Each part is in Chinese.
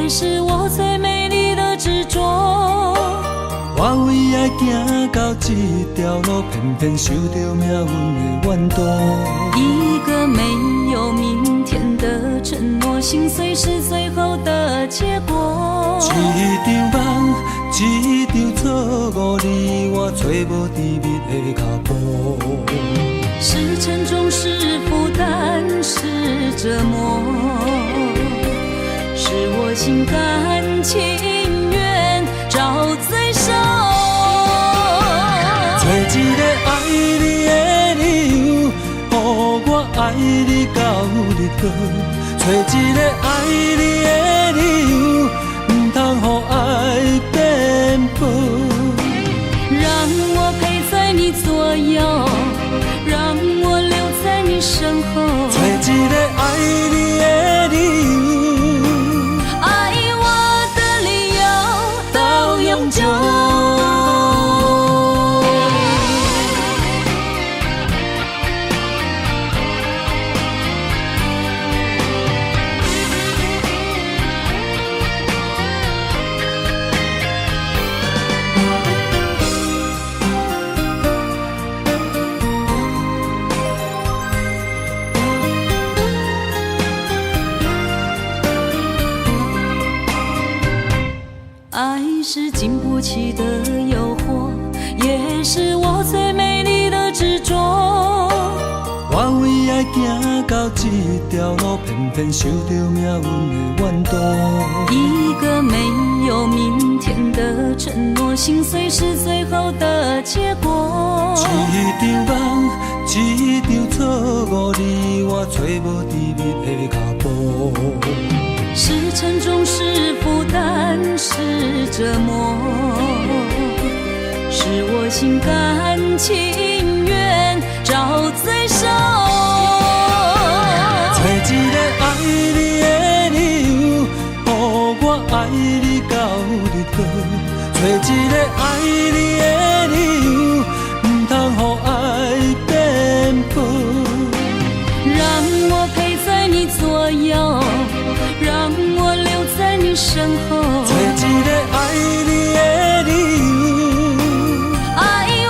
也是我最美丽的执着。我为爱行到这条路，偏偏受到命运的怨毒。一个没有明天的承诺，心碎是最后的结果。一场梦，一场错误，你我找无甜蜜的脚步。是沉重，是负担，是折磨，是我心甘情愿找罪受。找一个爱你的理由，予我爱你到日落。找一个爱你的理由，不通予爱变薄。让我陪在你左右，让我留在你身后。找一个爱你的理由，爱我的理由到永久。爱是经不起的诱惑，也是我最美丽的执着。我为爱行到这条路，偏偏受到命运的怨毒。一个没有明天的承诺，心碎是最后的结果。一场梦，一场错误，你我找无甜蜜的脚步。是沉重，是负担，是折磨，是我心甘情愿找罪受。找一个爱你的理由，予我爱你到日落。找一个爱你的理由，不通予爱变薄。让我陪在你左右，让我留在你身后。找一个爱你的理由，爱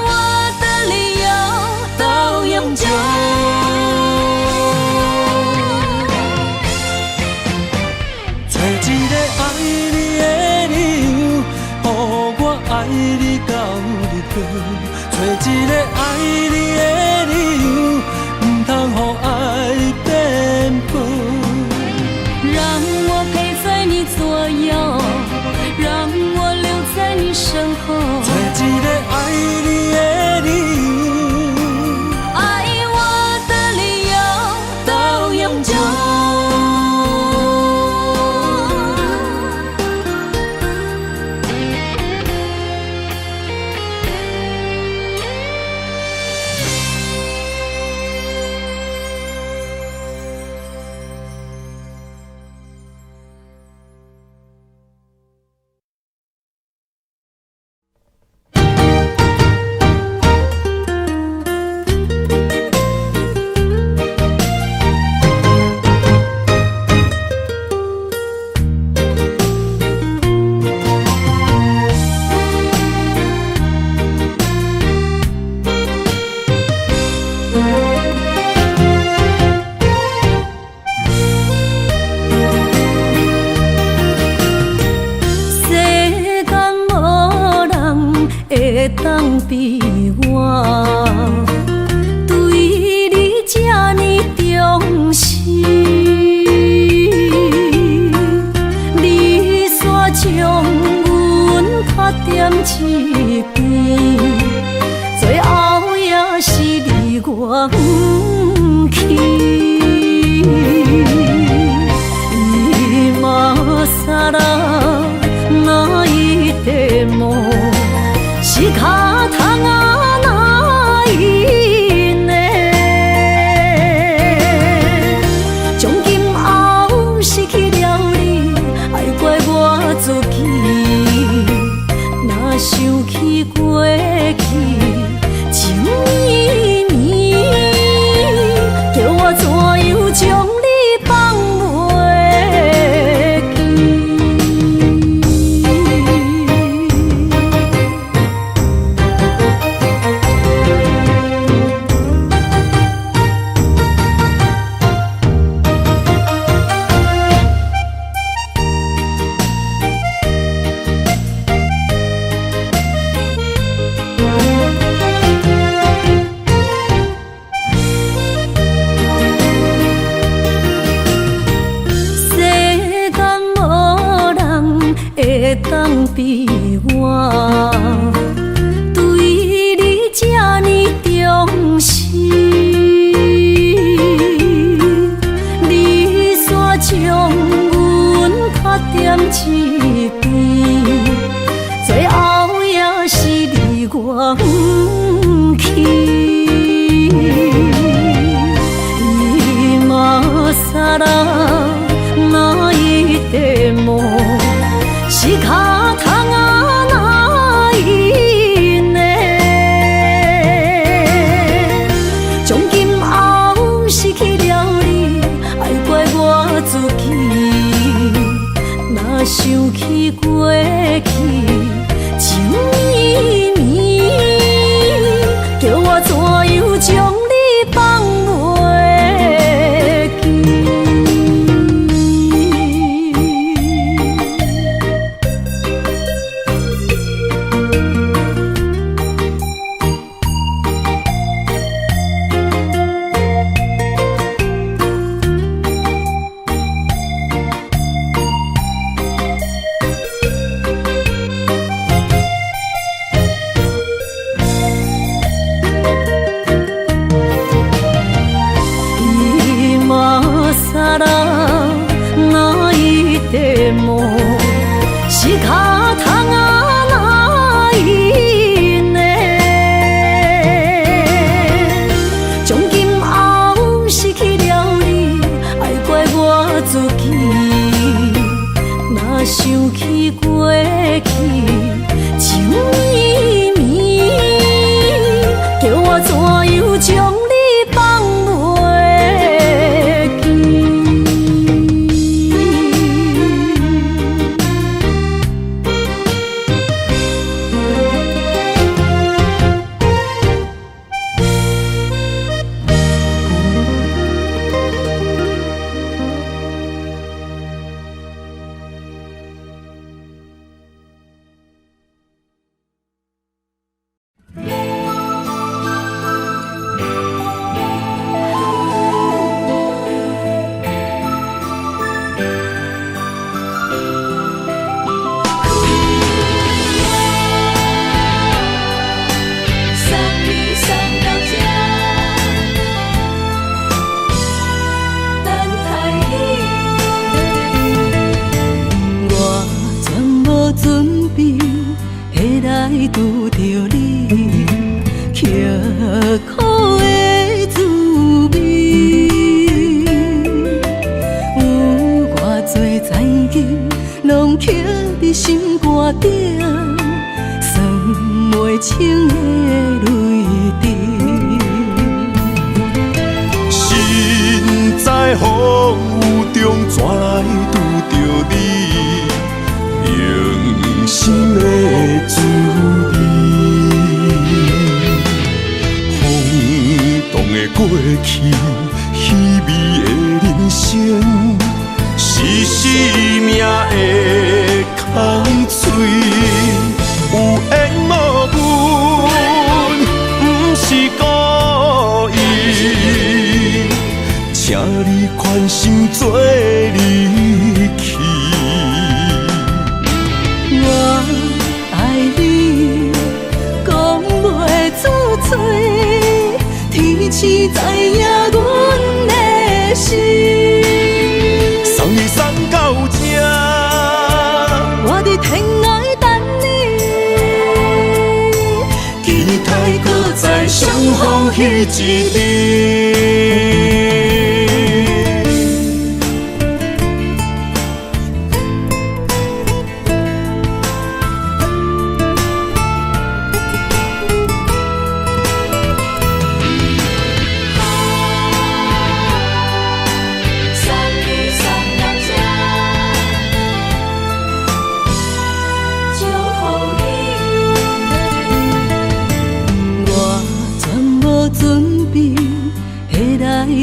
我的理由到永久。找一个爱你的理由，予我爱你到日落。找一个爱你的理由，不通予爱变薄。让我陪在你左右，让我留在你身后。找一个爱你的理由，爱我的理由到永久。会当比我对你这呢重视，你煞将阮拍点一边，最后也是你我不去。今さら泣いても仕方がないね。从今后失去了你，爱怪我自己。若想起过去，情绵绵。会当比我对你这呢重视？你煞将阮较点一边，最后也是你我不去。今ら泣いても仕方がないね。从今后失去了你，爱怪我自己。若想起过去情绵绵，叫我怎样将你放袂记？仕方がないね。从今后失去了你，爱怪我自己。若想起过去情绵绵，叫我怎样将你放袂记？拄着你，刻苦的滋味，有偌多灾境，拢刻伫心肝顶，算袂清的泪滴。心在风雨中，怎来拄着你？用心的滋味，风动的过去，稀微的人生，是生命的空嘴，有缘无分，不是故意，请你宽心做离去。我爱你，讲袂出嘴，天赐知影阮的心。送你送到这，我伫天涯等你，期待搁再相逢彼一日。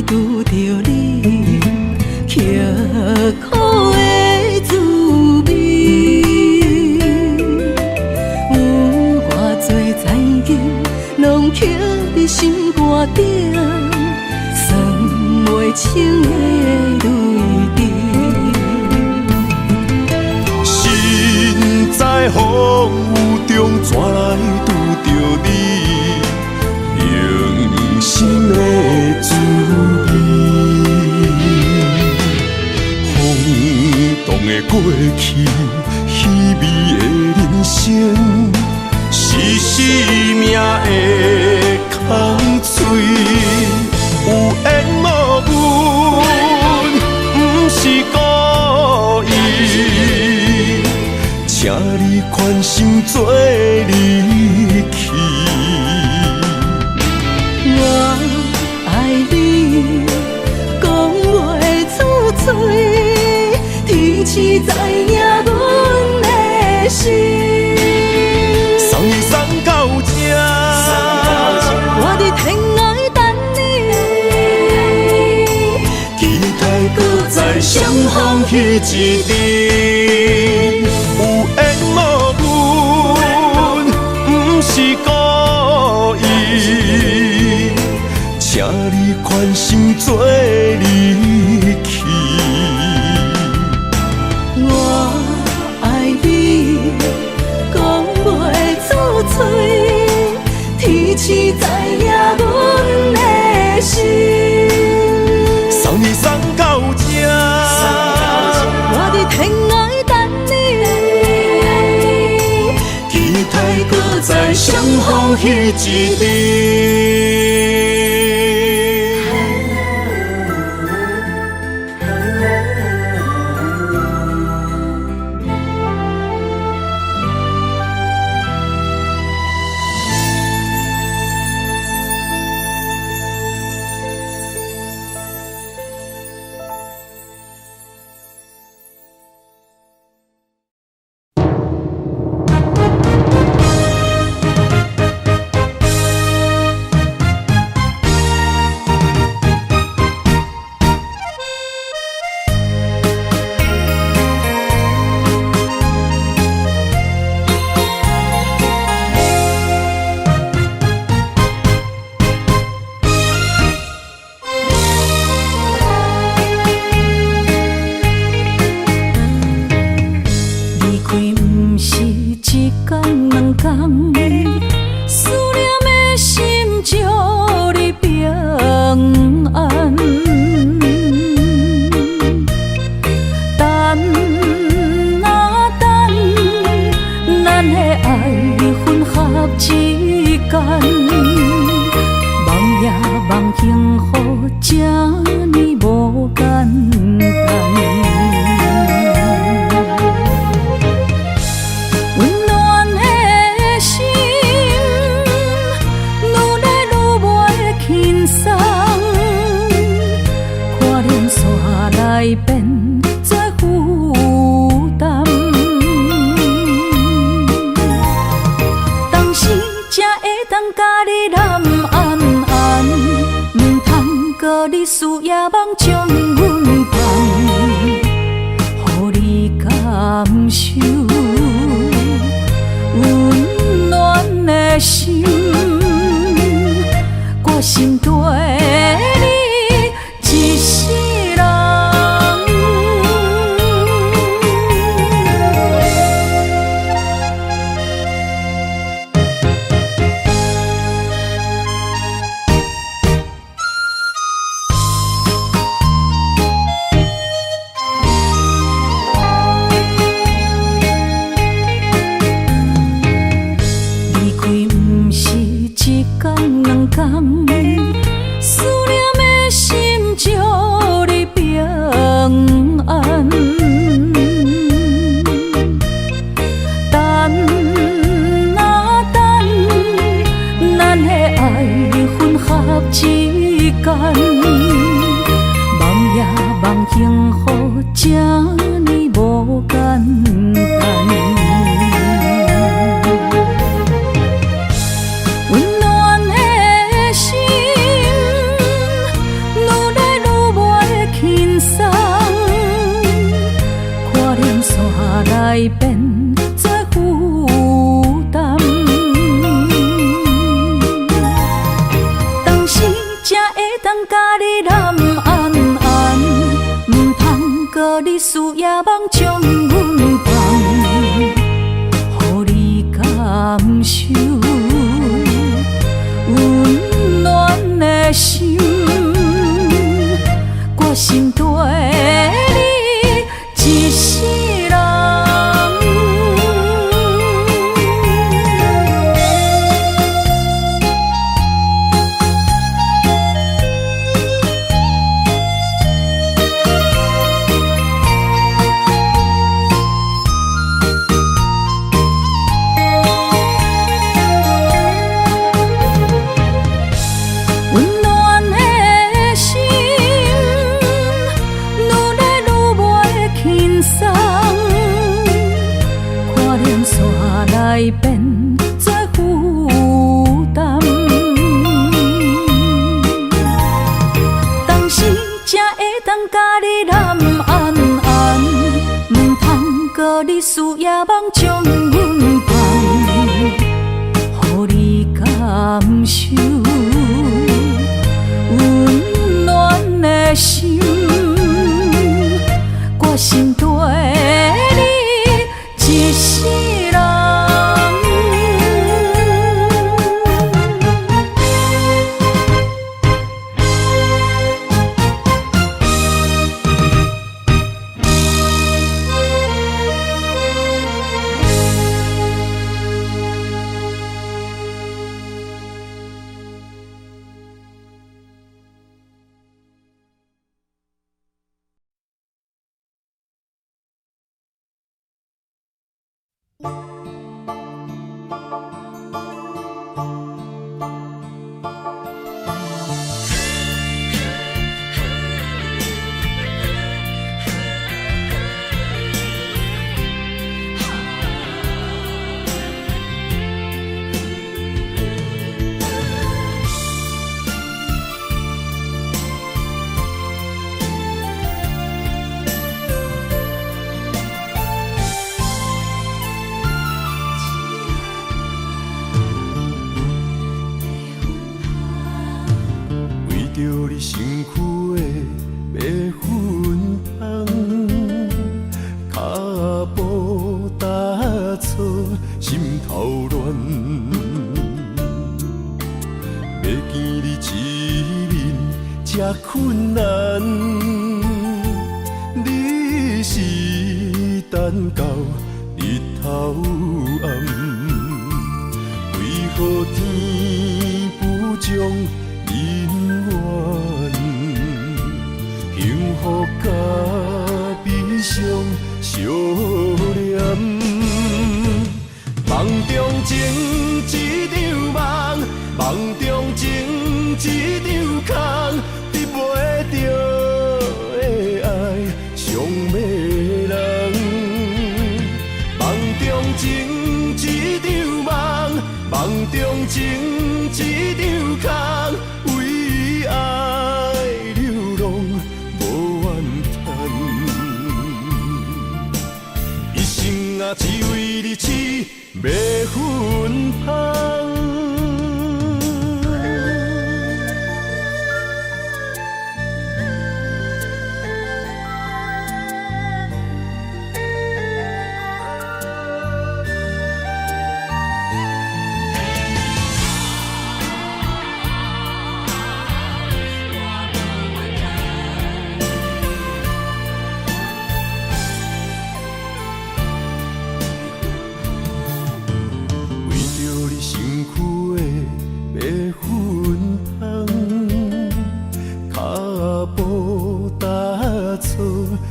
拄着你，刻苦的滋味，有偌多灾境，拢刻伫心肝顶，算袂清的泪滴。心风雨中怎来拄着你用心的滋味？风动的过去，稀微的人生，是生命的空嘴，有缘无分，不是故意。请你宽心做离去。我爱你，讲袂出嘴，天赐知影阮的心。送你送到这，我伫天涯等你，期待搁再相逢彼一日。有缘无分，不是故意。请你宽心做离去。我爱你，讲袂出嘴，天赐知影阮的心。送你送到这，我伫天涯等你，期待搁再相逢彼一日。你思夜梦将阮放，你事也茫将阮放，予你感受温暖的心，决心跟你一世人。着你身躯的白粉香，脚步踏错，心头乱。要见你一面这困难，你是等到日头暗，为何天不将？人缘，幸福甲悲伤相连，梦中情一场梦，梦中情一场空，得袂着的爱上迷人。梦中情一场梦，梦中情一场空。为爱流浪无怨叹，一生啊只为你痴迷魂香。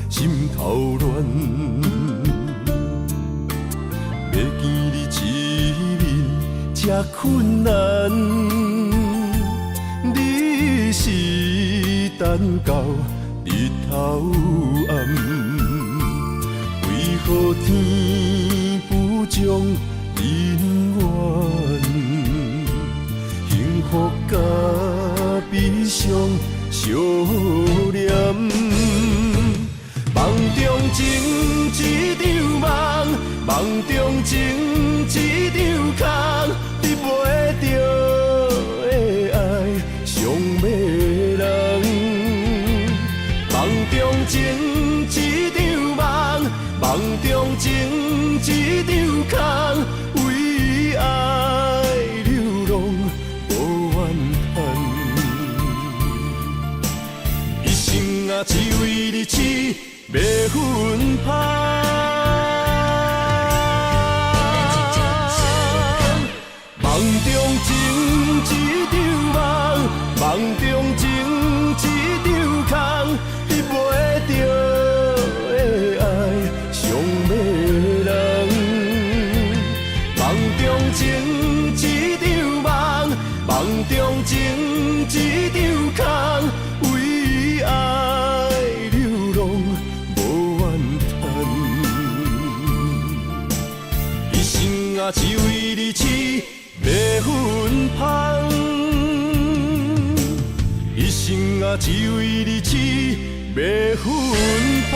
心头乱，要见你一面这困难，你是等到日头暗，为何天不将人缘，幸福甲悲伤相连？梦中情一场梦，梦中情一场空，得袂着的爱上迷人。梦中情一场梦，梦中情一场空，为爱流浪无怨叹，一生啊只为你痴。迷魂香，梦中情一场梦，梦中情一场空，得袂着的爱上迷人。梦中情一场梦，梦中情一场空，为爱流浪。啊，只为你痴迷魂香，一生啊，只为你痴迷魂香。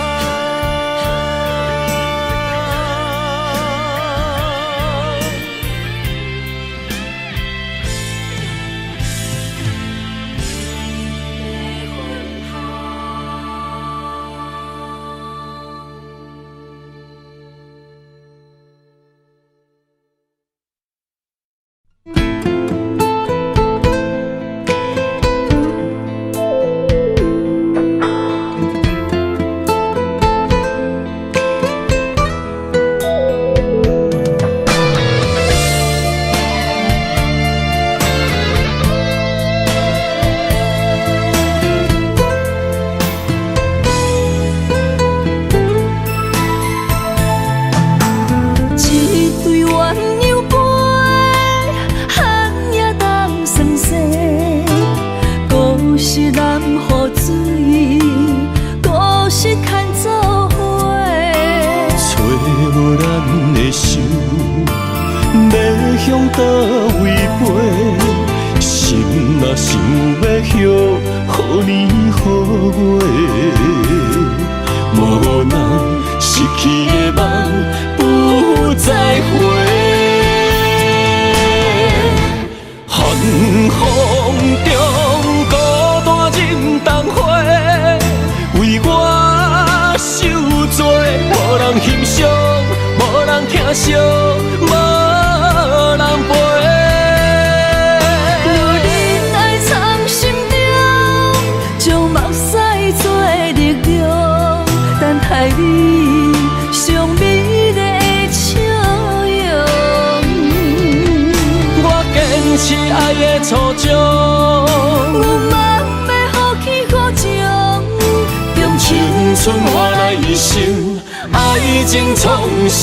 倒位飞？心若想要许好年好月，无人失去的梦不再回。寒风中孤单忍冬花，为我受罪，无人欣赏，无人疼惜，无人陪。若忍爱藏心中，将目屎做力量，等待你上美丽的笑容。我坚持爱的初衷，有梦要呼起好情，用青春换来一生爱情创伤。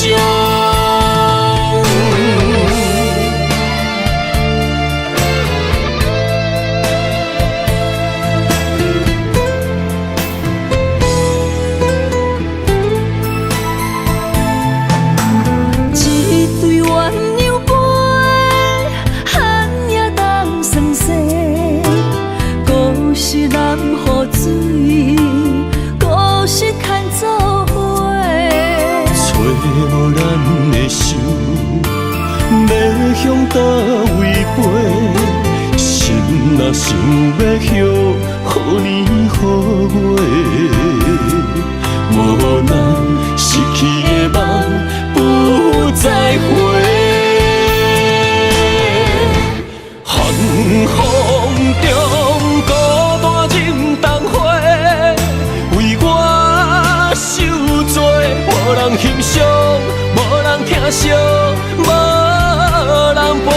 一对鸳鸯杯，寒夜当霜雪，故事难雨水，故事牵做伙。找咱的手，要向倒位飞？心若想要许好年好月，无人失去的梦不再回。寒风中孤单忍冬花，为我受罪，无人欣赏，无人疼惜，无人陪。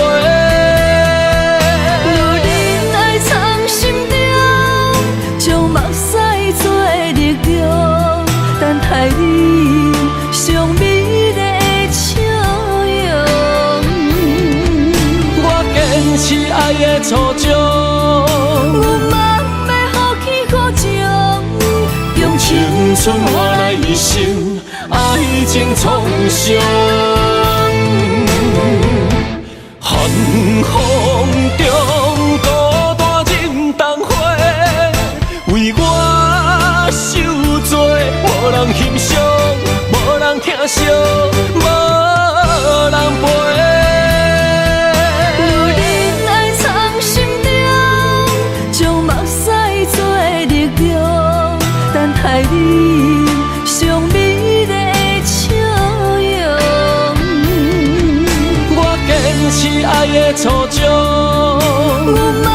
若忍爱藏心中，将目屎做力量，等待你上美丽的笑容。我坚持爱的初衷，有梦要呼起好情，用青青春换来一生爱情创伤。寒风中孤单忍冬花，为我受罪，无人欣赏，无人疼惜，无人陪。若忍爱藏心中，将目屎做力量，等待你上美丽的笑容。我坚持爱的初衷，有梦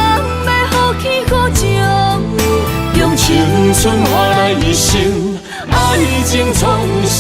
要呼起好情，用青青春换来一生爱情创伤。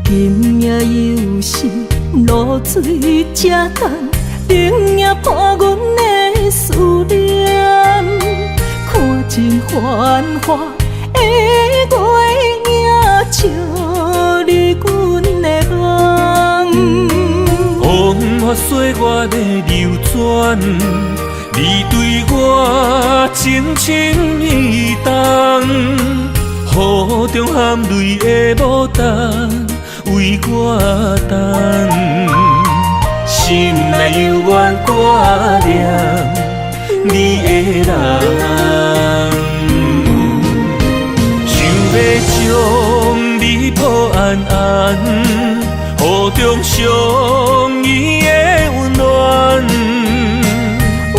今夜又是露水这重，冷也破阮的思念。看尽繁华的月影，照你阮的梦。风花岁月的流转，你对我真情意重，雨中含泪的牡丹为我等，心内犹原挂念你的人，想要将你抱安安，雨中相依的温暖。为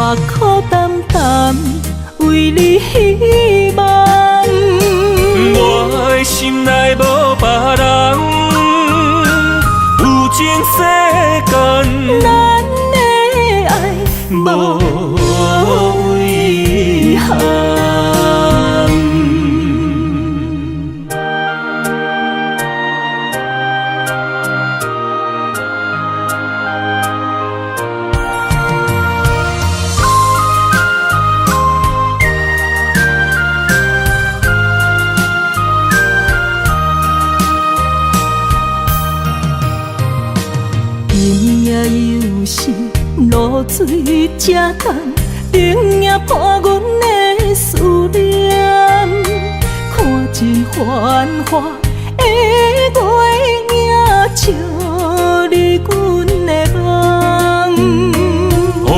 嘛苦淡淡为你希望。我的心内无别人，有情世间，咱的爱无遗憾。今夜又是露水这重，冷也破阮的思念。看尽繁华的月影，照你阮的梦。风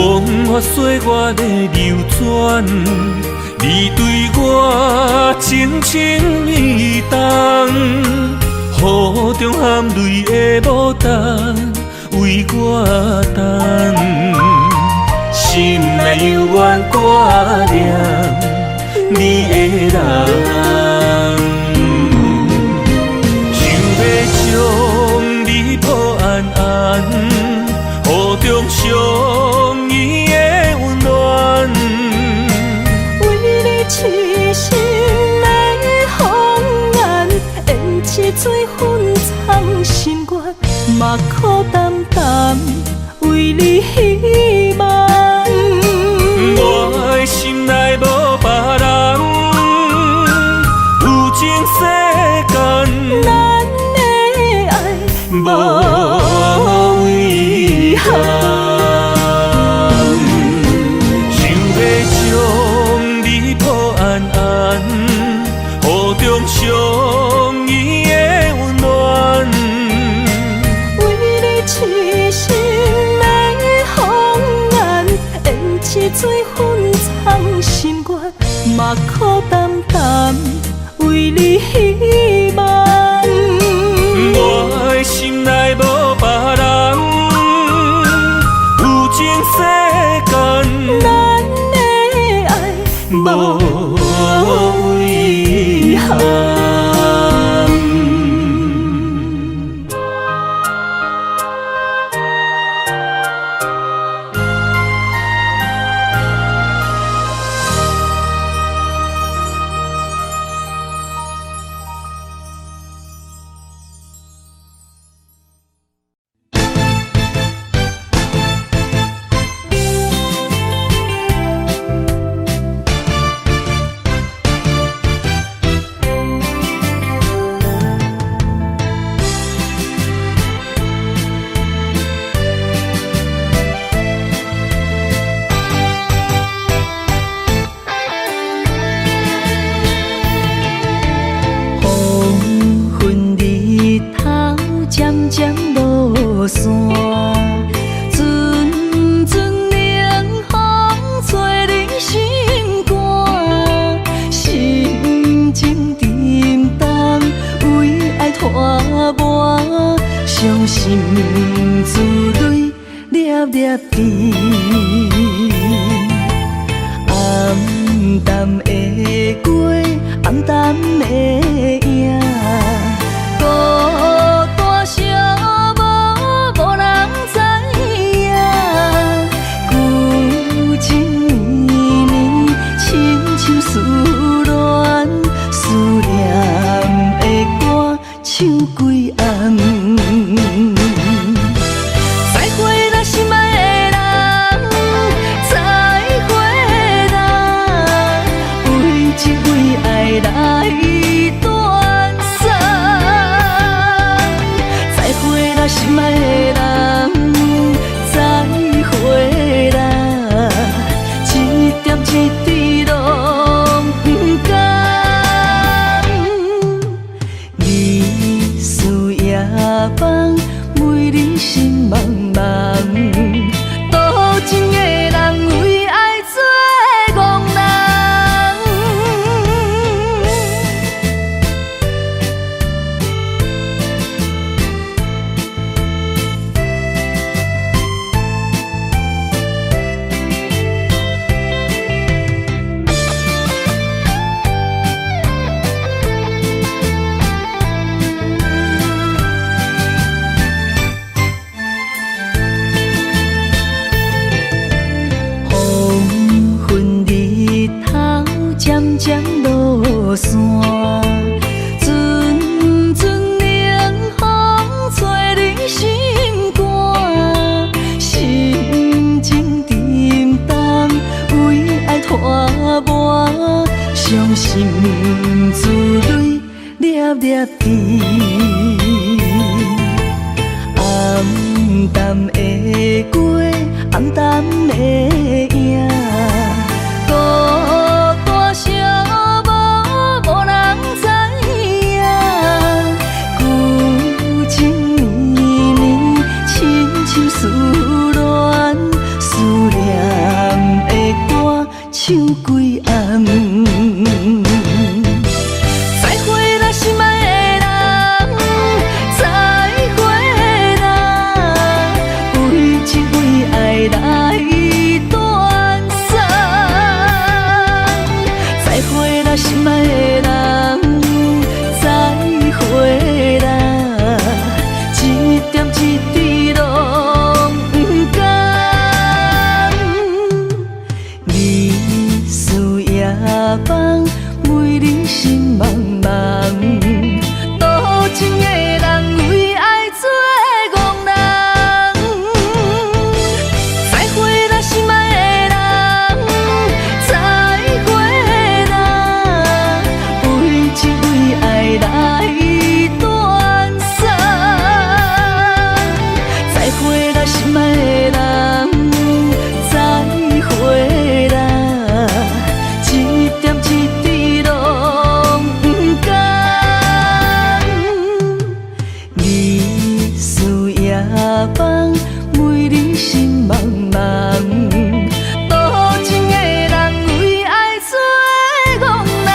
花雪月的流转，你对我情情意重，雨中含泪的牡丹为我等，心内犹原挂念你的人，想要将你抱安安，雨中相依的温暖，为你痴心的红颜，胭脂水粉藏心愿，嘛苦淡淡为你希望。我的心内无别人，有情世间，咱的爱无遗憾。想要将你抱安安，雨中相依的温暖，为你痴心的红颜，胭脂水粉藏心愿，嘛苦淡淡为你希望。我的心内无别人，有情世间，咱的爱无遗憾。伤心珠泪粒粒滴，暗淡的月，暗淡的影，孤单寂寞，无人知影。旧情绵绵，亲像思恋，思念的歌唱几暗。再会咱心爱的人，再会咱为情为爱来落山，阵阵冷风吹你心肝，心情沉重，为爱拖磨，伤心珠泪粒粒滴。暗淡的过，暗淡的影，孤单寂寞，无人知影。旧情绵绵，亲像思恋，思念的歌唱几暗。再会啦，心爱的人，再会啦，为情为爱来断送。再会啦，心爱的人，再会啦，一点一滴拢不甘。日思夜梦，为你心茫茫，多情的人为爱做憨人。再会啦，心爱的人，再会啦，为情为爱来断送。再会啦，心爱的人，再会啦，一点一滴拢不甘。日思夜梦，为你心茫茫，多情的人为爱做憨人。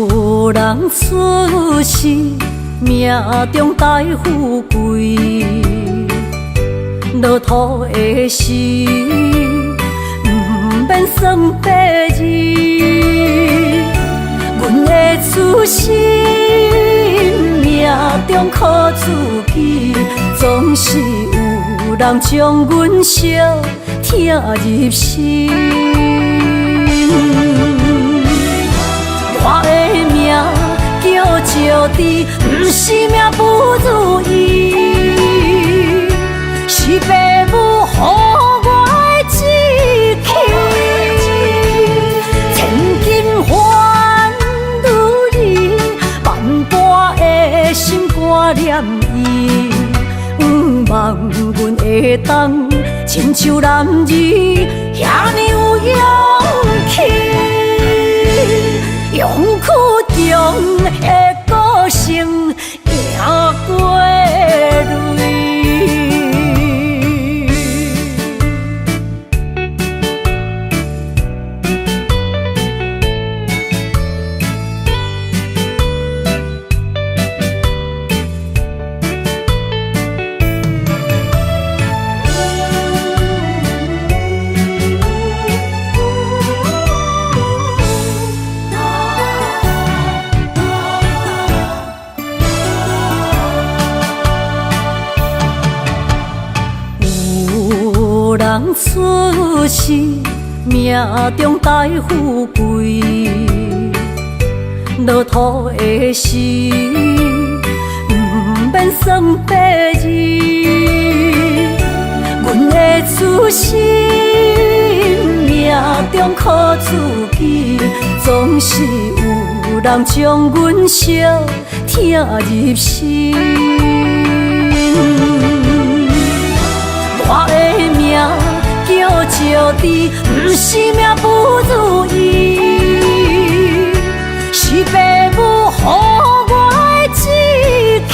有人出世，命中带富贵，落土的时，不免算白字。阮的出身，命中靠自己，总是有人将阮惜听入心。我的命叫石地，不是命不如意，是父母予我的志气。千金换如意，万般的心肝念伊，望阮会当亲像男儿遐尼有勇气。勇气中的歌声赢过泪。人出世，命中带富贵，落土的时，不免算白字。阮的出身，命中靠自己，总是有人将阮惜听入心。着你，不是命不如意，是父母予我的志气。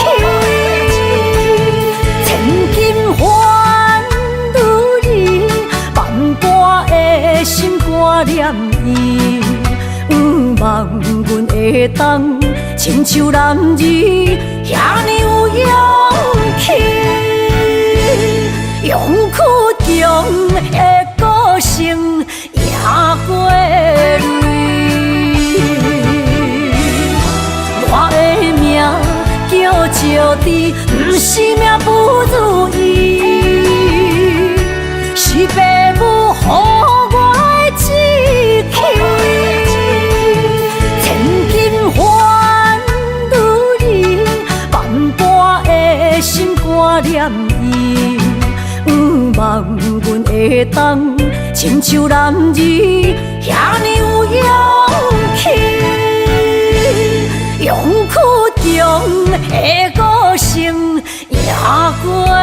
千金换如意，万般的心挂念伊。望阮会当亲像男儿遐尼有勇气，勇气中的个性赢过泪。我的命叫招娣，不是命不如意，是父母予我的志气。心挂念伊，望阮会当亲像男儿遐尼有勇气，勇气中的个性赢过泪。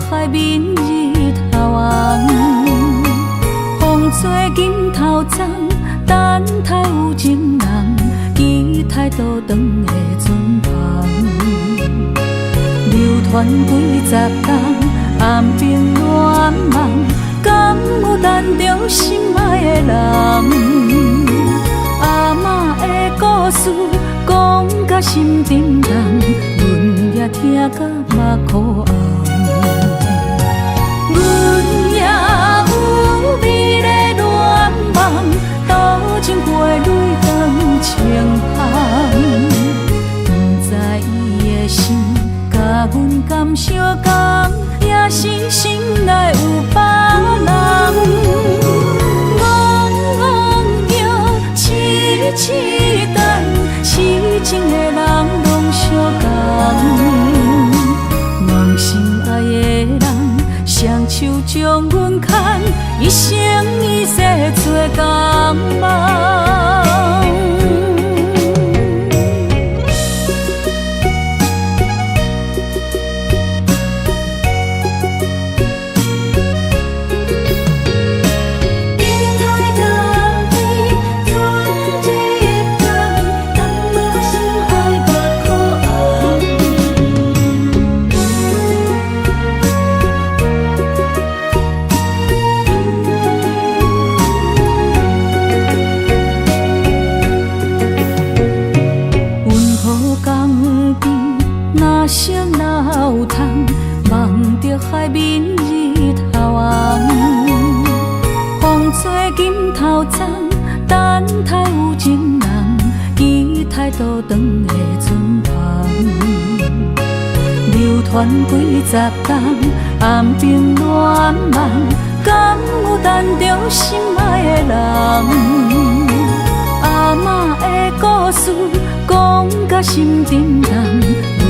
海面日头红，风吹金头鬃，等待有情人，期待倒转的船旁。流传几十冬，暗兵乱梦，敢有等着心爱的人？阿嬷的故事讲甲心沉重，阮也听甲目眶红。阮也有美丽恋梦，斗阵过泪光清风。不知伊的心甲阮敢相共，也是心内有别人。戆叫痴痴等，痴情的人拢相共。梦心爱的人。双手将阮牵，一生一世做共梦。海面日头红，风吹金头鬃，等待有情人，期待倒转的船旁。流传几十冬，暗兵乱梦，敢有等着心爱的人？阿嬷的故事讲甲心沉重，阮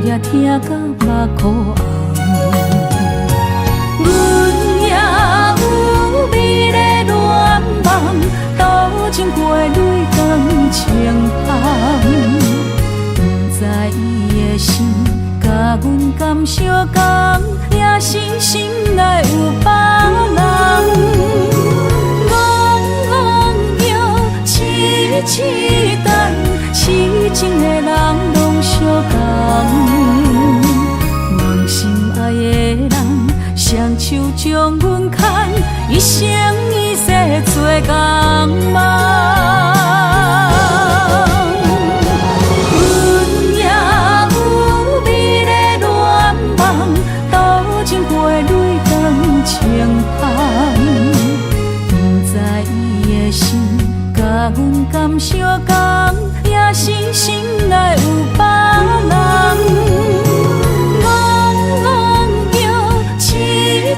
也听甲目眶红。阮也有美丽恋梦，斗阵过泪光清风。不知伊的心甲阮敢相共，也是心内有别人。戆叫痴痴等，痴情的人拢相共。梦心爱的人。将阮牵，一生一世做共梦。阮也有美丽恋梦，多情陪泪断情香。不知伊的心甲阮敢相共，也是心内有别人。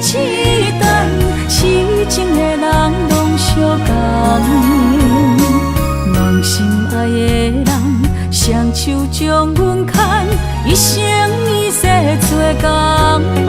痴等，痴情的人拢相共，梦心爱的人，双手将阮牵，一生一世做共梦。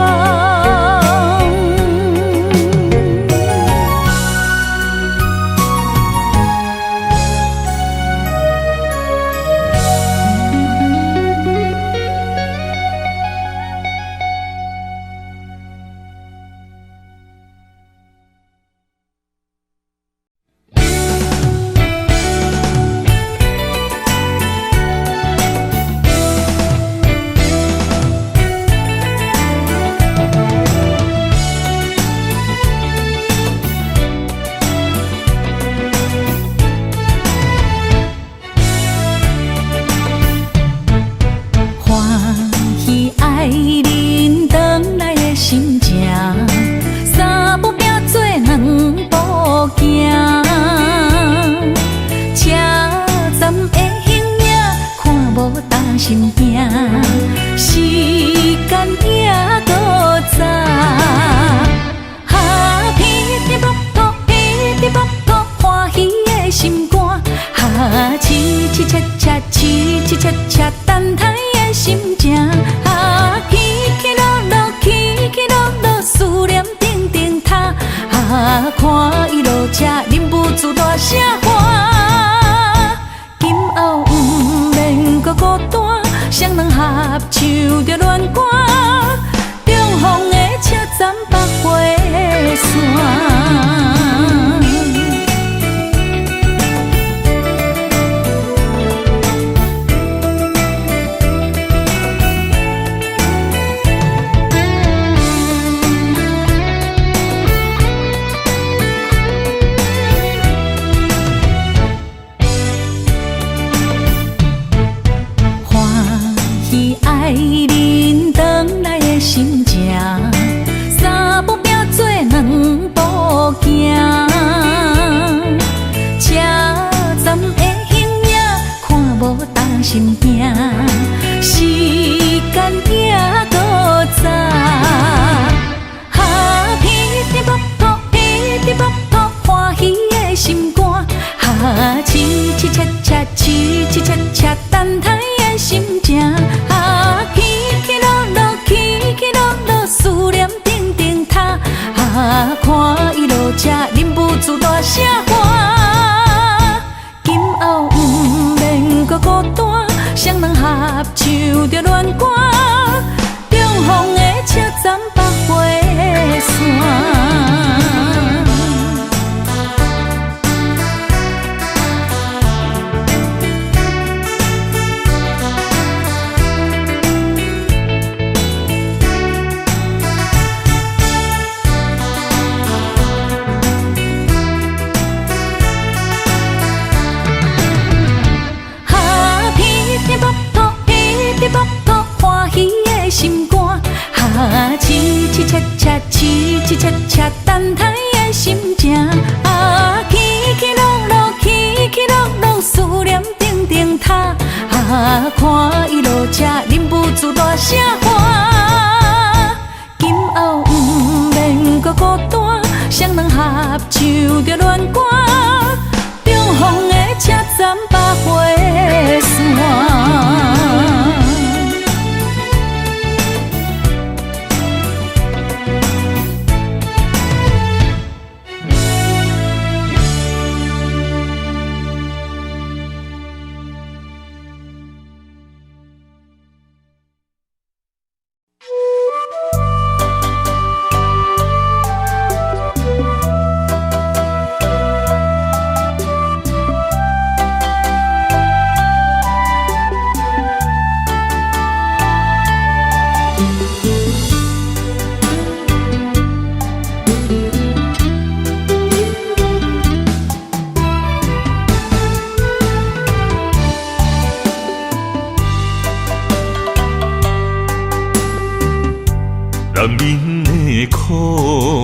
男人的苦，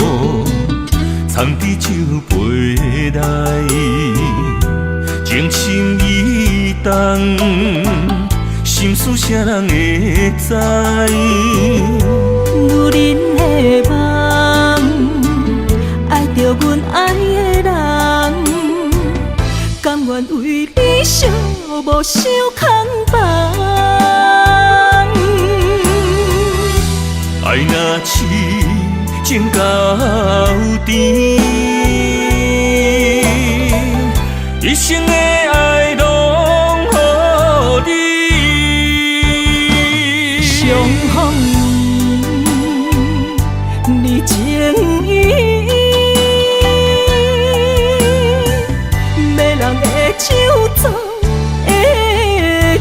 藏伫酒杯内，情深意重，心事啥人会知？女人的梦，爱着阮爱的人，甘愿为你寂寞受空房。爱若痴情到底，一生的爱拢予你。相逢你情意，没人会手做的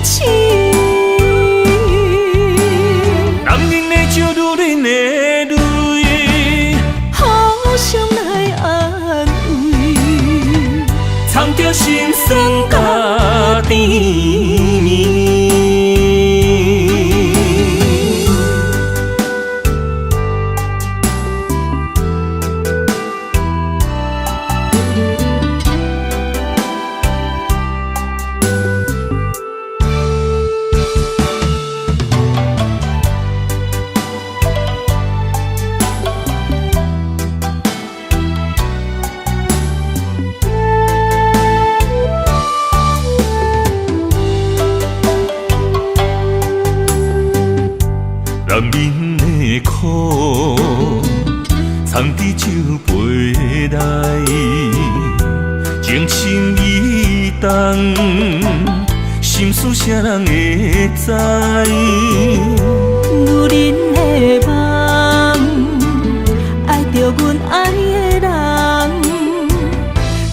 痴。男人的酒，女人的泪，互相来安慰，藏着心酸甲甜蜜。男人的苦，藏伫酒杯内，情深意重，心事啥人会知？女人的梦，爱着阮爱的人，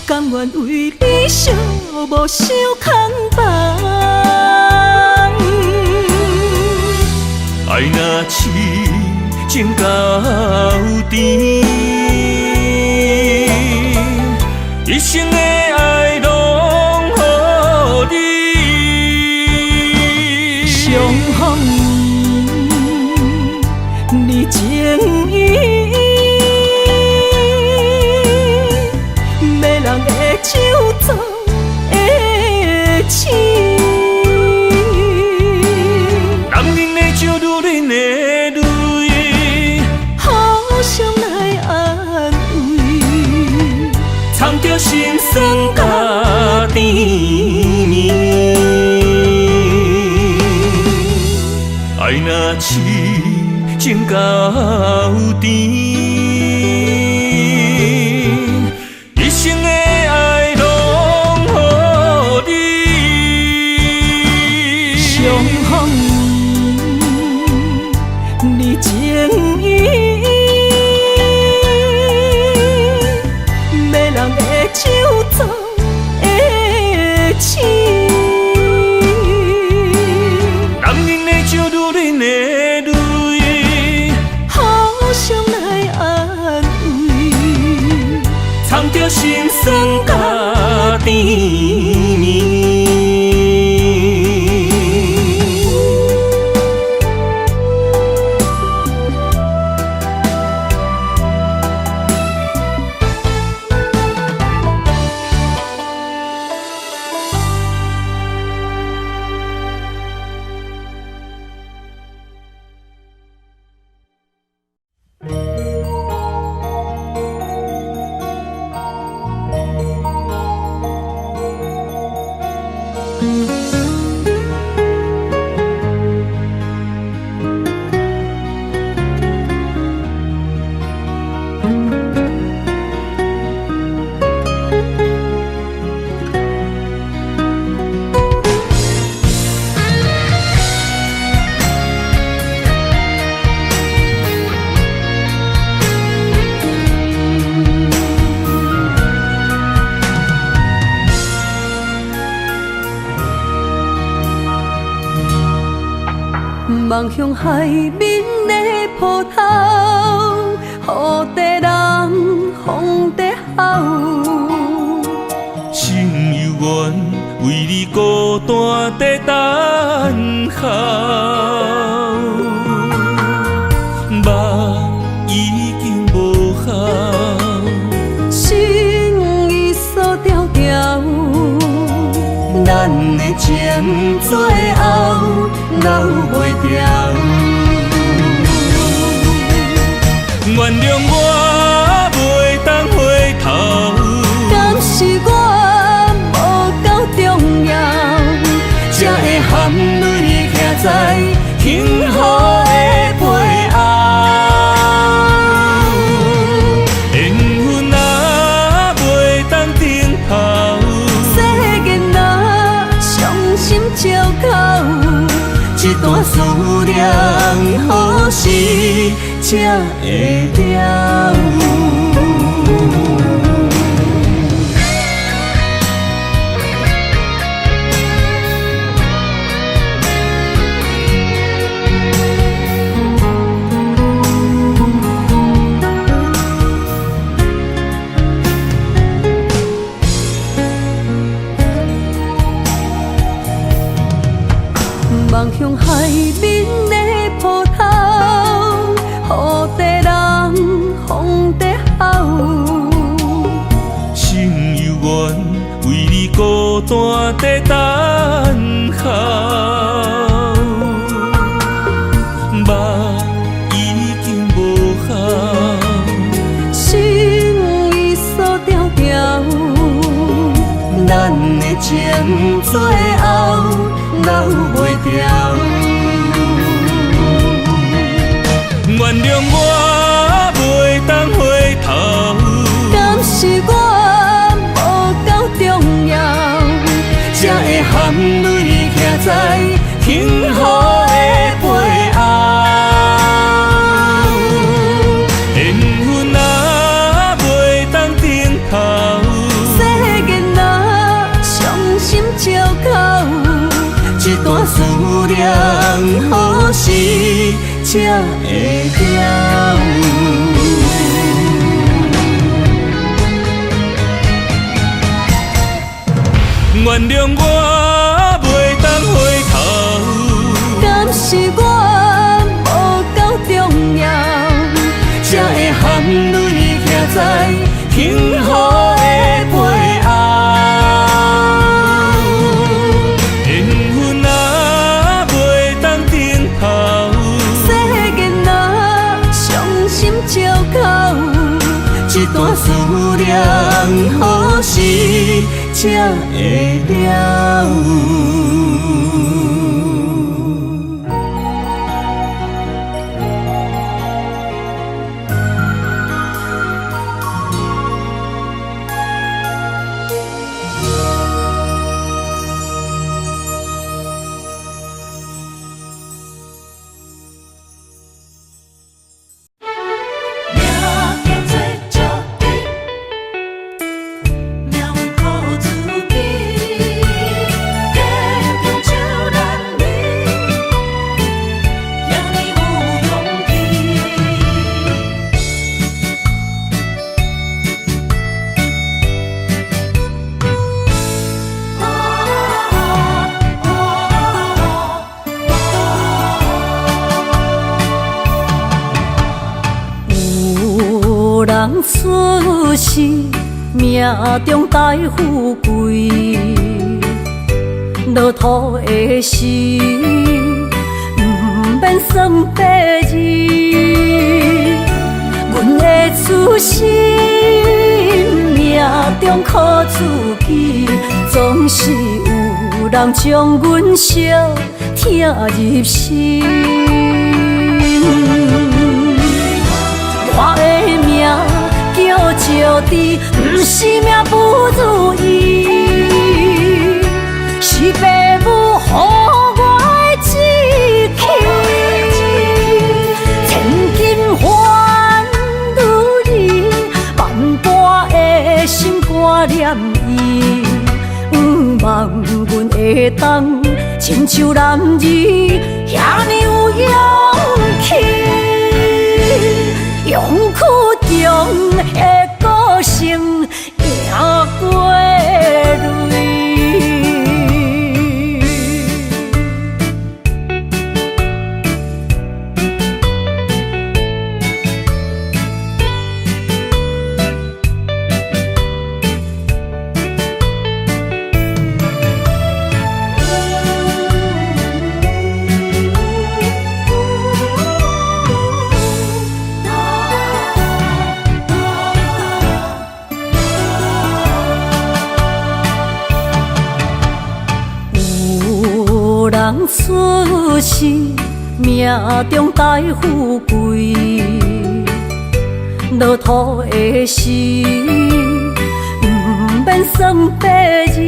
甘愿为你寂寞受空房。爱若痴情到底，一生的爱拢予你。相逢你情意，没人会手做的痴。男人的酒，女人的泪，互相来安慰，藏着心酸甲甜蜜。爱若痴情到底，一生的爱拢予你。相逢你情意，没人会手做的痴。男人的酒，女人的泪，互相来安慰，藏着心酸甲甜蜜。望向海面的波涛，雨地人，风地吼。心犹原为你孤单在等候，目咱的情最后留袂掉。原谅我袂当回头，敢是我无够重要，才会含泪徛在幸福的背后。缘分啊袂当顶头，世间若伤心借口，一段思念何时才会了？望向海面的波涛，雨地人风地吼。心犹原为你孤单在等候，目已经无效，心已锁条条，咱的情最后留袂掉。原谅我袂当回头，敢是我无够重要，才会含泪徛在幸福的背后。缘分啊袂当顶头，世间若伤心借口，一段思念何时才会了？原谅我袂当回头，敢是我无够重要，才会含泪徛在幸福的背后。缘分啊袂当顶头，世间若伤心借口，一段思念何时才会了？人出世，命中带富贵，落土的时，不免算白字。阮的出身，命中靠自己，总是有人将阮惜听入心。我的命叫石滴，不是命不如意，是父母予我的志气。千金换如意，万般的心肝念伊，望阮会当亲像男儿遐尼有勇气。勇气中的个性，赢过泪。出世，命中带富贵，落土的时，不免算白字。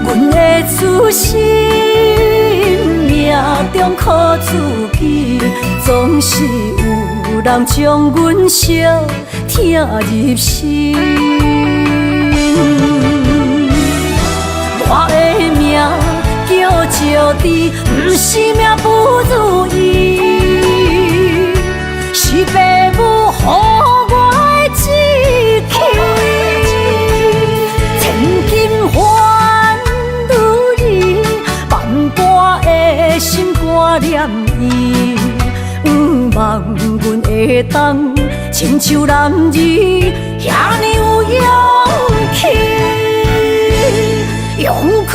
阮的出世，命中苦自己，总是有人将阮惜听入心。我的命叫石滴，不是命不如意，是父母予我的志气。千金换如意，万般的心挂念伊，不望阮会当亲像男儿遐尼有勇气。勇屈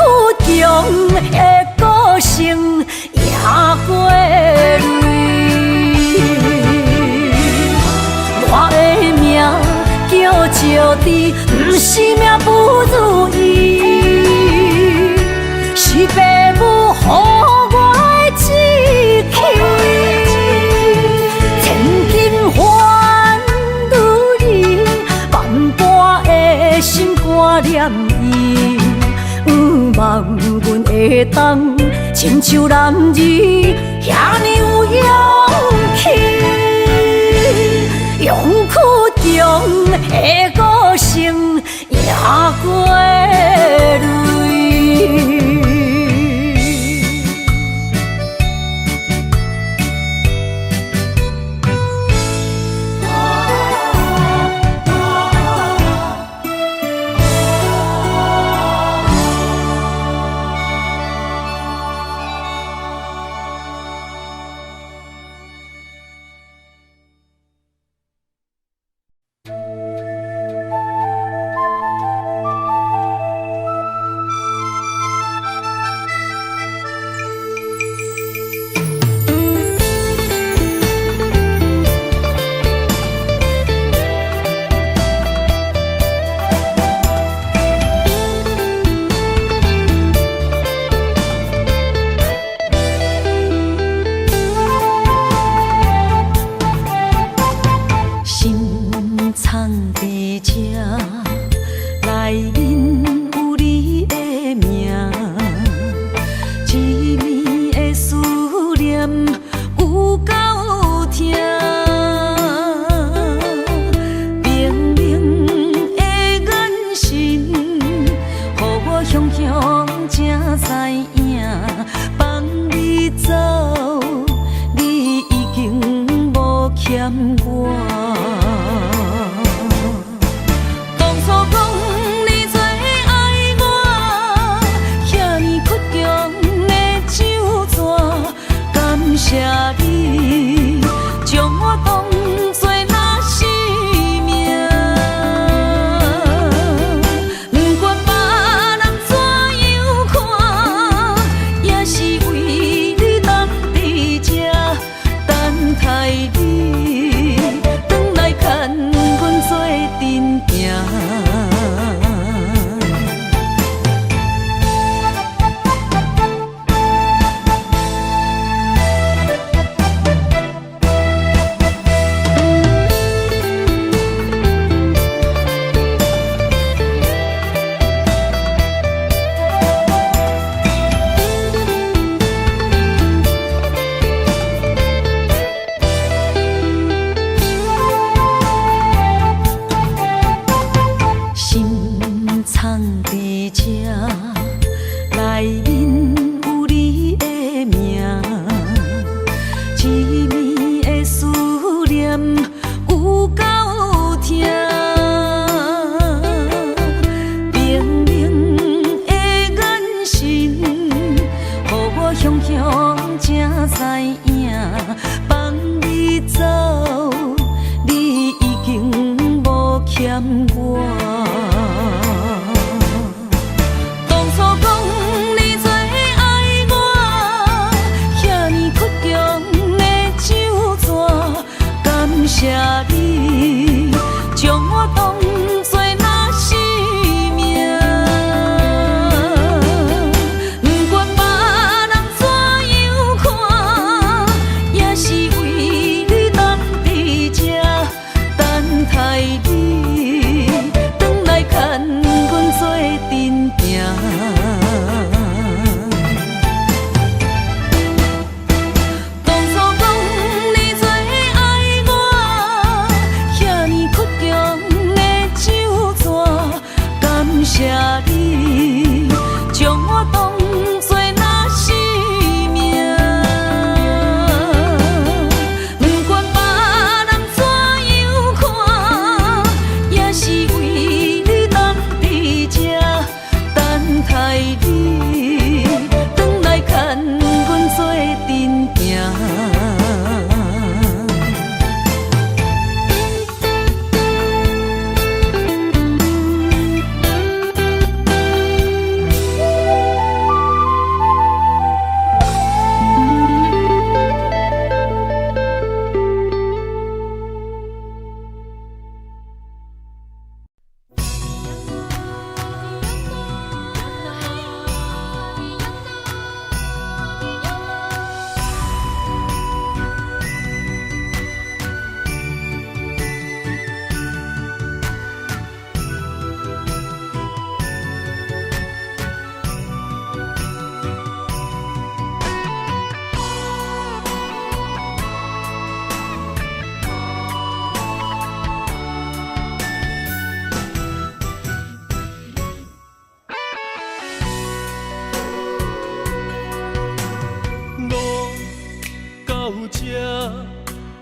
强的个性赢过泪，我的命叫石滴，不是命不如意，是父母予我的志气。千金换如意，万般的心挂念伊。不望阮会当亲像男儿遐尼有勇气，勇屈强的个性赢过泪。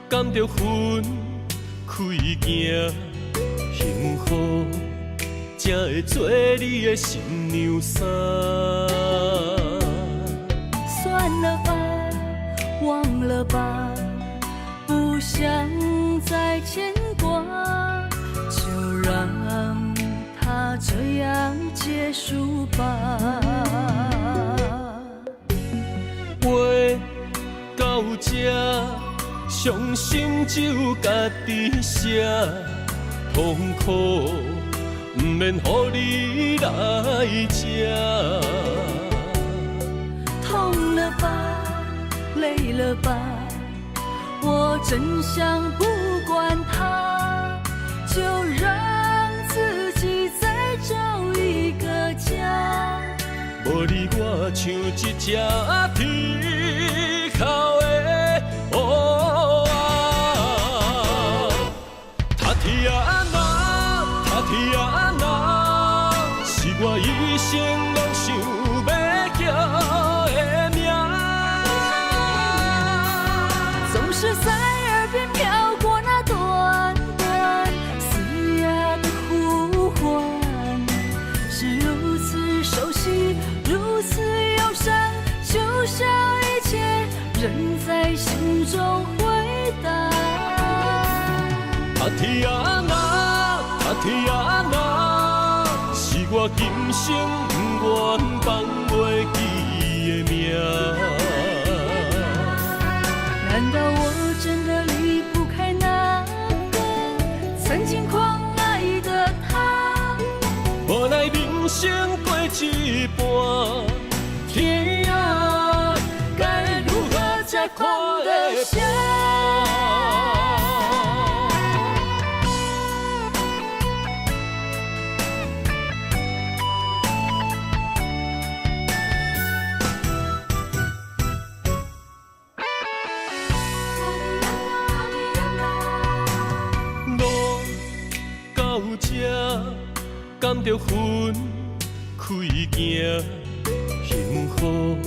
甘着分开行，幸福才会做你的新娘衫。算了吧，忘了吧，不想再牵挂，就让它这样结束吧。话到这，伤心只有家己写，痛苦不免予你来吃。痛了吧，累了吧，我真想不管它，就让自己再找一个家。无你我像一只皮口的乌鸦，塔提啊那，塔提啊那，是我一生拢想要叫的名。总是在耳边飘过那短短嘶哑的呼唤，是如此熟悉，如此忧伤，就像一切仍在心中回荡。塔提啊那，塔提啊那，是我今生不愿放袂记的名。难道我真的离不开那个曾经狂爱的他？无奈人生过一半，天啊，该如何才看得下？路到这，甘着分开行，幸福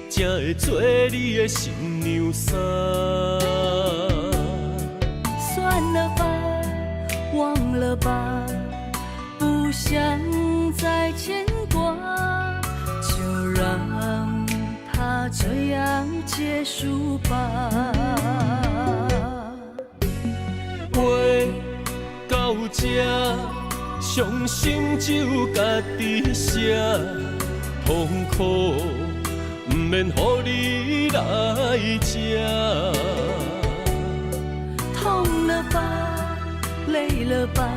才会做你的新娘衫。算了吧，忘了吧，不想再牵挂，就让它这样结束吧。话到这，伤心只有家己写，痛苦不免予你来吃。痛了吧，累了吧，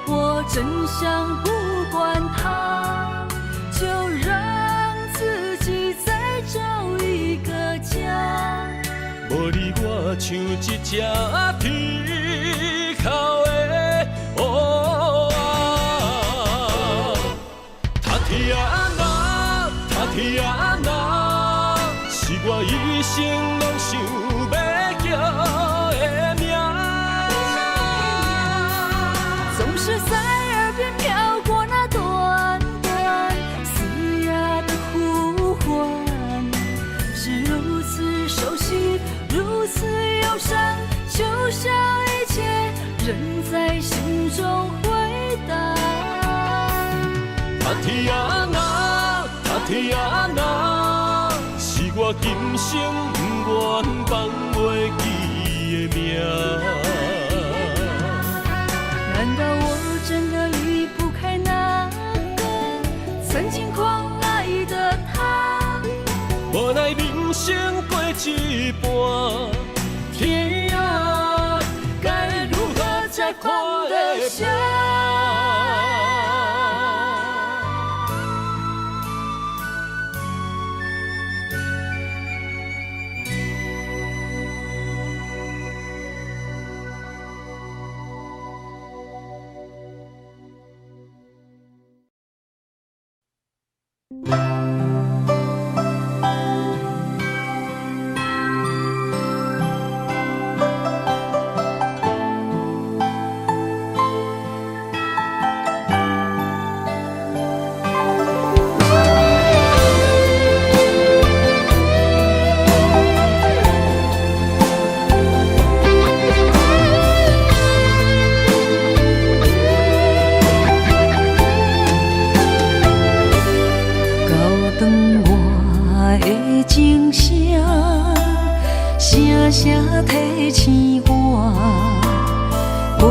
我真想不管它，就让自己再找一个家。无你我像一只皮口的乌鸦，塔提啊那，塔提啊那，是我一生拢想要叫的名。总是在耳边飘过那短短嘶哑的呼唤，是如此熟悉，如此忧伤，就像一切仍在心中回荡。塔提啊那，塔提啊那，是我今生不愿放袂记的名。难道我真的离不开那个曾经狂爱的他？无奈人生过一半，天啊，该如何才看得下？声声提醒我，过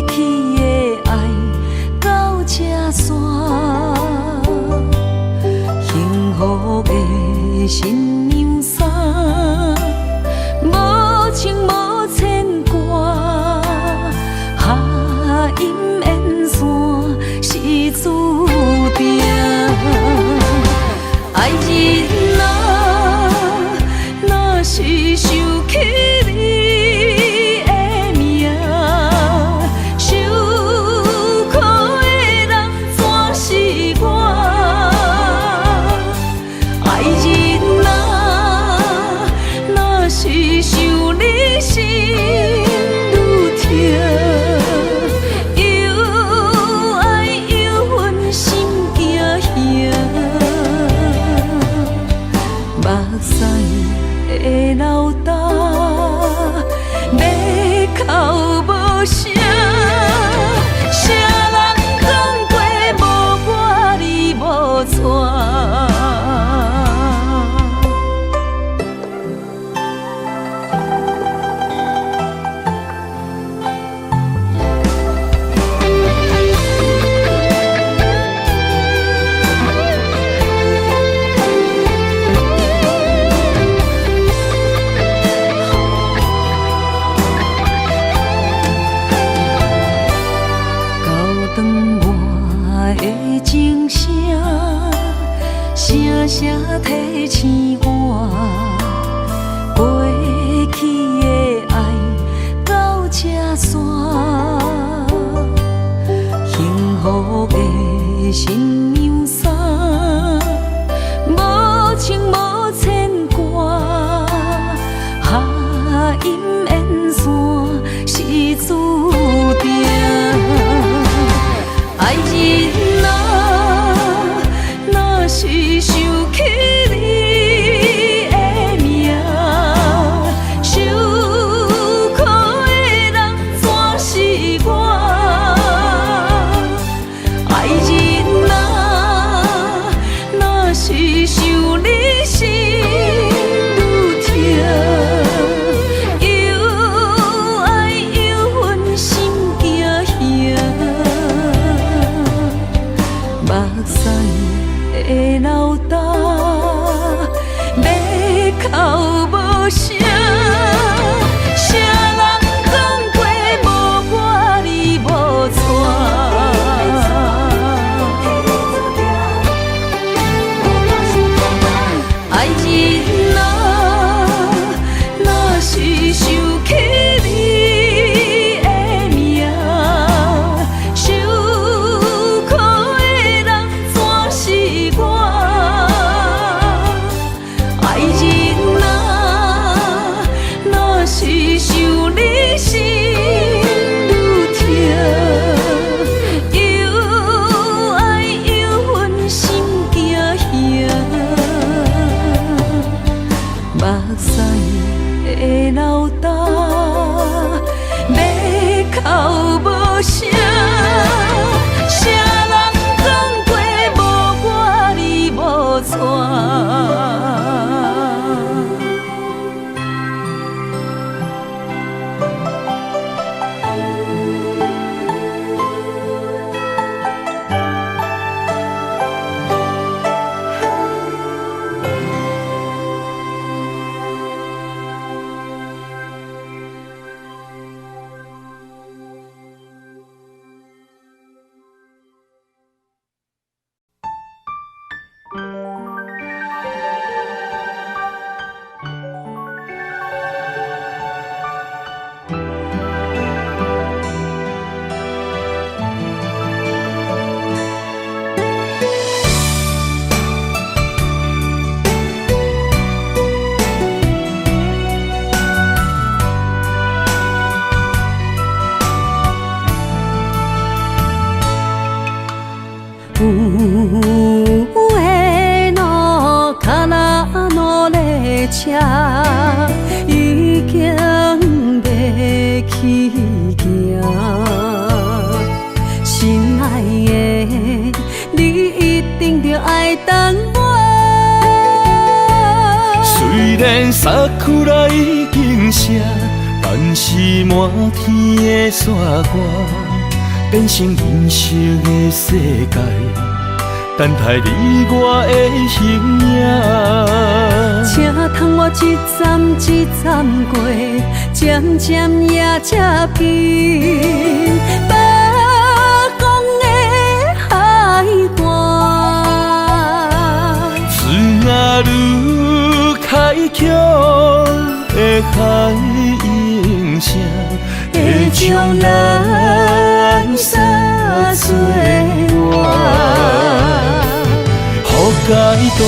去的爱到这煞，幸福的新娘衫，无情无牵挂，下阴缘线是注定。爱人啊，若是想起你的名，受苦的人全是我。爱人啊，若是想你心愈痛，又爱又恨心惊吓。目屎的流干，要哭无声，谁人讲过无我你无带？情声，声声提醒我，过去的爱到这煞，幸福的新娘衫，无情无牵挂，下阴缘线是注定。爱人啊，若是想起你的名，受苦的人全是我。爱人啊，若是想你心愈痛，又爱又恨心惊吓。目屎的流干，要哭无声，谁人讲过无我你无带？爱人啊，若是想起你的名，受苦的人全是我。爱人啊，若是想你心愈痛，又爱又恨心惊吓。目屎的流干，要哭无声，谁人讲过无我你无带？上のかなの列車已经要起行，心爱的，你一定要爱等我。虽然桜已经舍，但是满天的雪花变成银色的世界，等待你我的形影。请通我一站一站过，渐渐也才平。北港的海岸，水啊愈开阔的海音声，会将咱撒做我。予解渡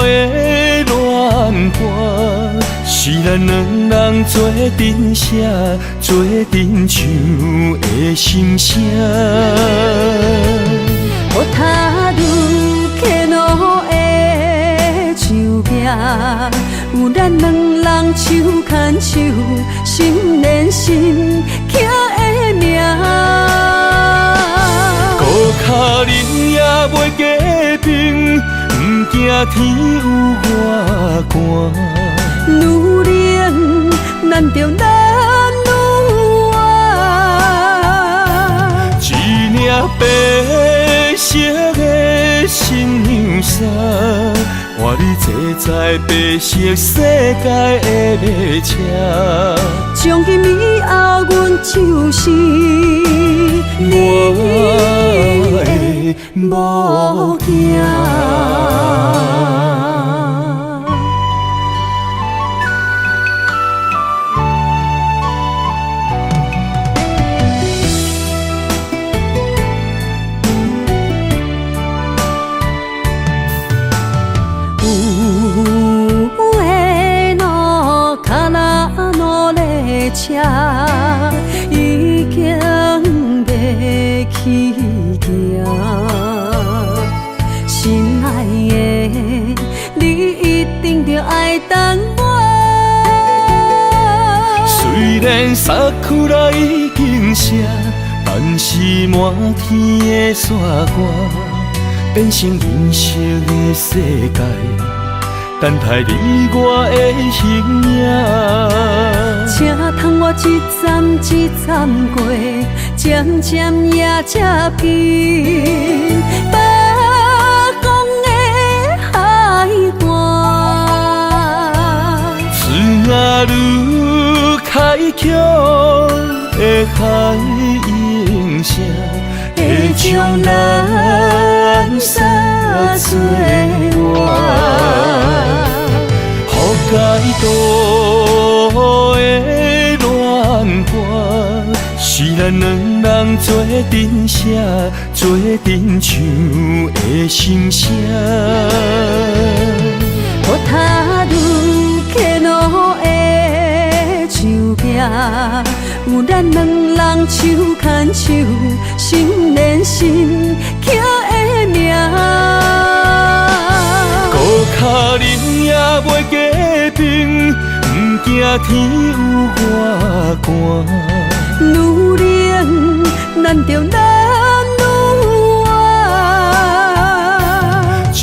的恋歌，是咱两人做阵写，做阵唱的心声。我踏入客路的树壁，有咱两人手牵手，心连心刻的名。孤脚人也袂假平，不惊天有外寒。愈冷咱就难愈爱。一领白色的新娘衫，换你坐在白色世界的马车。从今以后，阮就是你的某囝。车已经要起行，心爱的，你一定要爱等我。虽然衫裤内已经湿，但是满天的雪花变成银色的世界，等待你我的形影。请通我一站一站过，渐渐也才平。北港的海岸，水啊愈开阔的海音声，会将咱撒做我。予解渡的恋歌，是咱两人做阵写，做阵唱的心声。我踏入客路的树壁，有咱两人手牵手，心连心刻的名。孤脚人也袂假平，不惊天有外寒。愈冷咱就难愈爱。一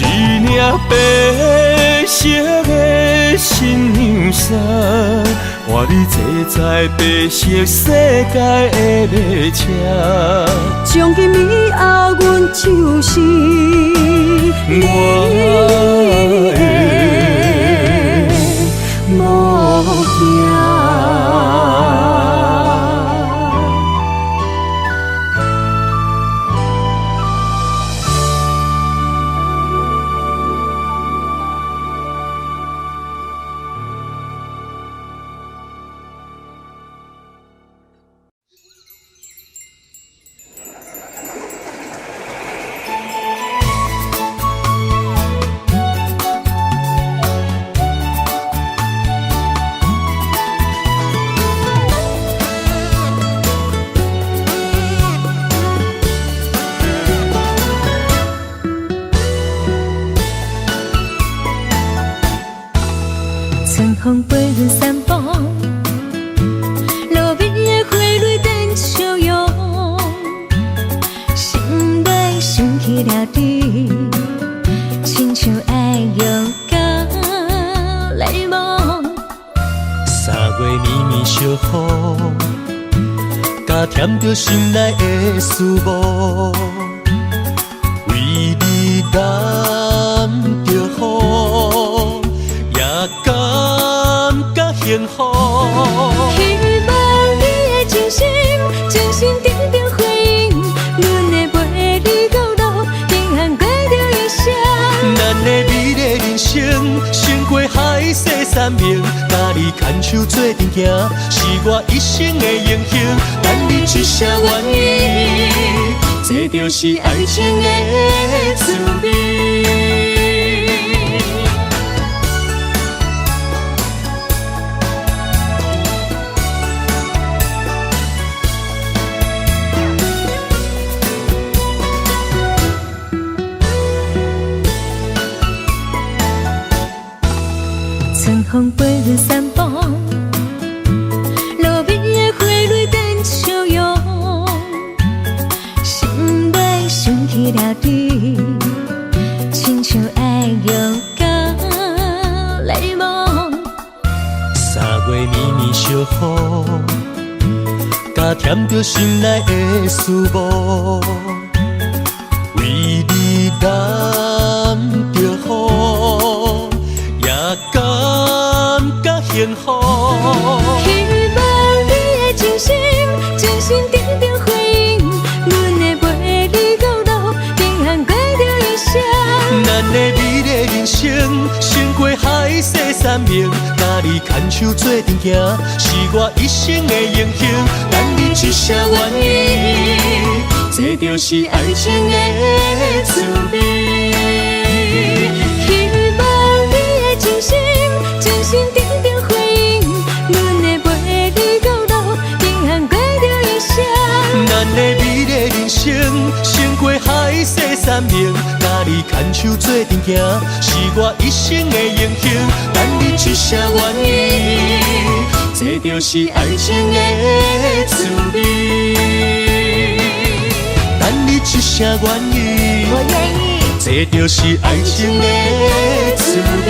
领白色的新娘衫，换你坐在白色世界的马车。从今以后，阮就是你的某囝。春风陪阮散步，路边的花蕊等笑容，心内想起了你，亲像爱用到泪梦。月绵绵小雨，加添着心内的思慕，为你染着雨，也感觉幸福。希望你的真心，真心定定回应，阮会陪你到老，永远过着一生。咱的美丽人生，胜过海誓山盟，甲你牵手做阵行，是我一生的英雄。等你一声愿意，这就是爱情的滋味。春风飞过山坡，路边的花蕊等笑容，心内想起了你，亲像爱用到泪梦。3月绵绵小雨，加添着心内的思慕，为你染着雨，也感觉幸福。希望你的真心，真心定定回应，阮会陪你到老，永远过着一生。咱的美丽人生，胜过海誓山盟，甲你牵手做阵行，是我一生的英雄。等你一声愿意，这就是爱情的滋味。希望你的真心，真心定定回应，阮会陪你到老，永远过着一生。咱的美丽人生，胜过海誓山盟，甲你牵手做阵行，是我一生的英雄。等你一声愿意，这就是爱情的滋味。等你一声愿意，我愿意，这就是爱情的滋味。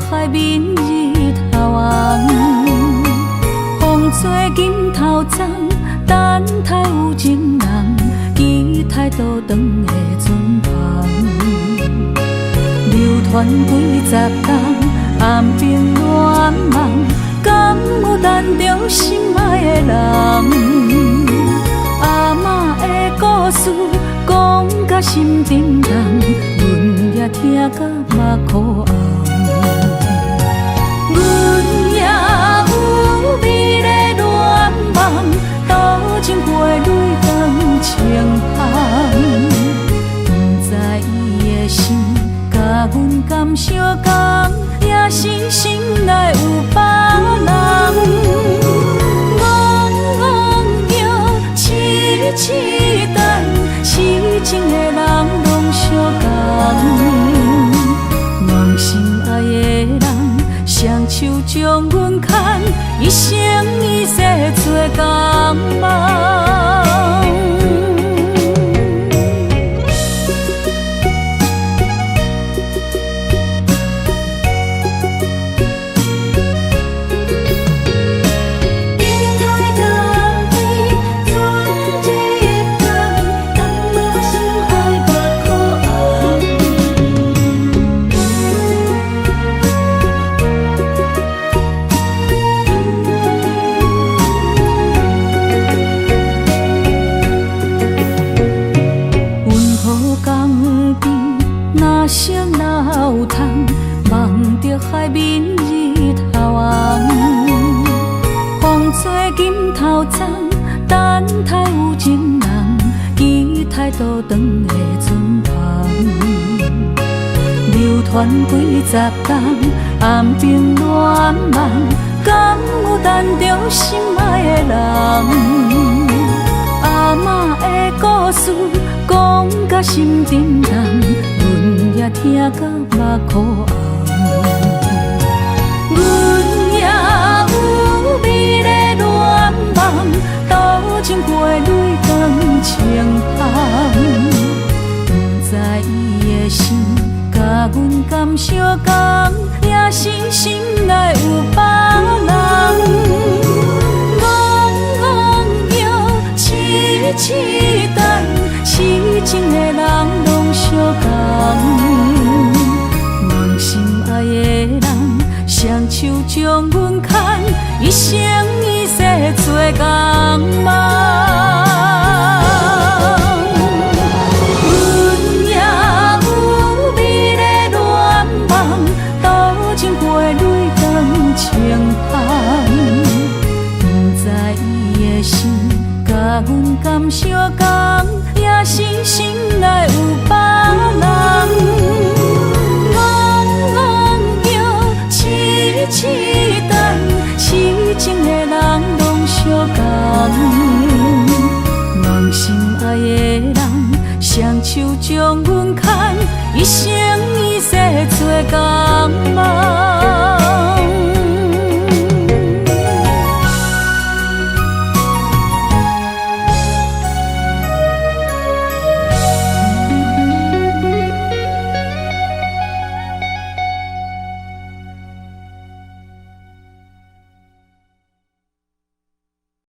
海面日头红，风吹金头鬃，等待有情人，期待倒转的船旁，流传几十冬，暗冰乱梦，敢有等着心爱的人？阿嬷的故事讲甲心沉重，阮也听甲目眶红。阮也有美丽恋梦，多情花蕊当清香。不知伊的心甲阮敢相共，也是心内有别人。戆戆叫，痴痴等，痴情的人拢相共。梦心爱的人，双手将阮牵，一生一世做共梦。倒长的船旁，流传几十冬，暗中乱梦，敢有等着心爱的人？阿嬷的故事讲甲心沉重，阮也听甲目眶红。阮也有美丽恋梦，斗阵过泪光情芳。不知伊的心甲阮敢相共，也是心内有别人。痴等，痴情的人拢相共，梦心爱的人，双手将阮牵，一生一世做共梦。阮也有美丽恋梦，斗阵过泪光情芳，不知伊的心。甲阮敢相共，也是心内有别人。冷冷叫痴痴等，痴情的人拢相共。梦心爱的人，双手将阮牵，一生一世做共梦。